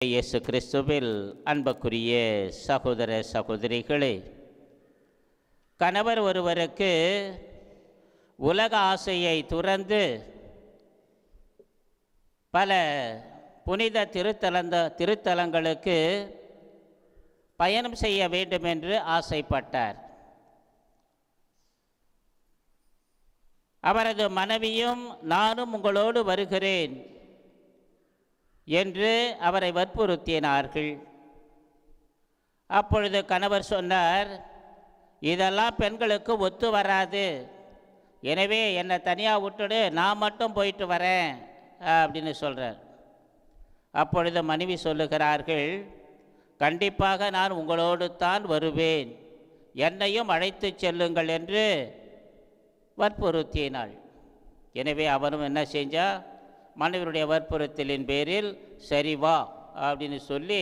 இயேசு கிறிஸ்துவில் அன்புக்குரிய சகோதர சகோதரிகளே, கணவர் ஒருவருக்கு உலக ஆசையை துறந்து பல புனித திருத்தலங்களுக்கு பயணம் செய்ய வேண்டும் என்று ஆசைப்பட்டார். அவரது மனைவியும் நானும் உங்களோடு வருகிறேன் என்று அவரை வற்புறுத்தினார்கள். அப்பொழுது கணவர் சொன்னார், இதெல்லாம் பெண்களுக்கு ஒத்து வராது, எனவே என்னை தனியாக விட்டுடு, நான் மட்டும் போயிட்டு வரேன் அப்படின்னு சொல்கிறார். அப்பொழுது மனைவி சொல்லுகிறார்கள், கண்டிப்பாக நான் உங்களோடு தான் வருவேன், என்னையும் அழைத்து செல்லுங்கள் என்று வற்புறுத்தினாள். எனவே அவனும் என்ன செஞ்சா, மனைவியுடைய வற்புறுத்தலின் பேரில் சரி வா அப்படின்னு சொல்லி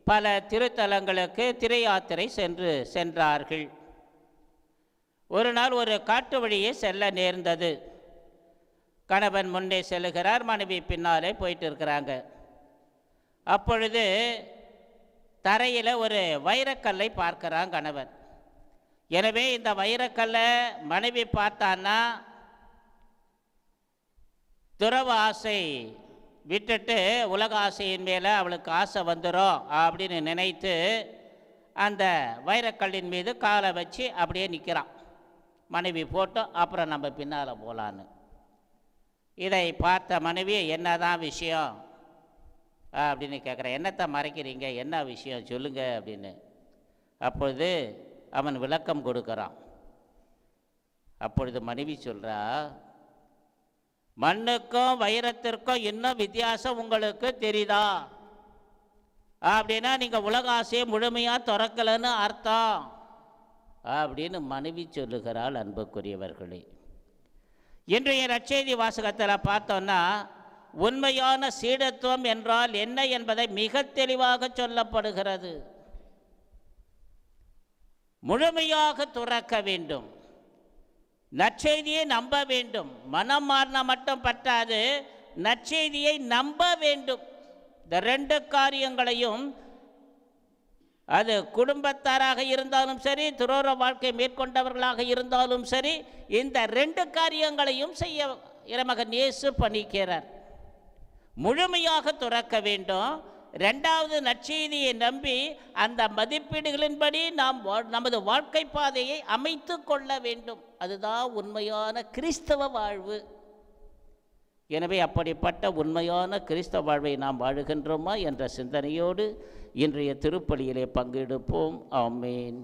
பல திருத்தலங்களுக்கு திரை யாத்திரை சென்றார்கள். ஒரு நாள் ஒரு காட்டு வழியே செல்ல நேர்ந்தது. கணவன் முன்னே செல்லுகிறார், மனைவி பின்னாலே போயிட்டு இருக்கிறாங்க. அப்பொழுது தரையில் ஒரு வைரக்கல்லை பார்க்கிறான் கணவன். எனவே இந்த வைரக்கல்லை மனைவி பார்த்தான்னா துறவ ஆசை விட்டுட்டு உலக ஆசையின் மேலே அவளுக்கு ஆசை வந்துடும் அப்படின்னு நினைத்து அந்த வைரக்கல்லின் மீது காலை வச்சு அப்படியே நிற்கிறான். மனைவி போட்டோம், அப்புறம் நம்ம பின்னால் போகலான்னு. இதை பார்த்த மனைவி, என்னதான் விஷயம் அப்படின்னு கேட்குறேன். என்னத்தை மறைக்கிறீங்க, என்ன விஷயம் சொல்லுங்க அப்படின்னு. அப்பொழுது அவன் விளக்கம் கொடுக்குறான். அப்பொழுது மனைவி சொல்கிறா, மண்ணுக்கும் வைரத்திற்கும் இன்னும் வித்தியாசம் உங்களுக்கு தெரியுதா அப்படின்னா நீங்கள் உலக ஆசையை முழுமையாக திறக்கலைன்னு அர்த்தம் அப்படின்னு மனைவி சொல்லுகிறாள். அன்புக்குரியவர்களே, இன்றைய நற்செய்தி வாசகத்தில் பார்த்தோன்னா உண்மையான சீடத்துவம் என்றால் என்ன என்பதை மிக தெளிவாக சொல்லப்படுகிறது. முழுமையாக துறக்க வேண்டும், நற்செய்தியை நம்ப வேண்டும். மனம் மாறினா மட்டும் பற்றாது, நற்செய்தியை நம்ப வேண்டும். இந்த ரெண்டு காரியங்களையும், அது குடும்பத்தாராக இருந்தாலும் சரி, துறவற வாழ்க்கை மேற்கொண்டவர்களாக இருந்தாலும் சரி, இந்த ரெண்டு காரியங்களையும் செய்ய இறைமகன் இயேசு பணிக்கிறார். முழுமையாக துறக்க வேண்டும். ரெண்டாவது, நற்செய்தியை நம்பி அந்த மதிப்பீடுகளின்படி நாம் நமது வாழ்க்கை பாதையை அமைத்து கொள்ள வேண்டும். அதுதான் உண்மையான கிறிஸ்தவ வாழ்வு. எனவே அப்படிப்பட்ட உண்மையான கிறிஸ்தவ வாழ்வை நாம் வாழுகின்றோமா என்ற சிந்தனையோடு இன்றைய திருப்பலியிலே பங்கெடுப்போம். ஆமேன்.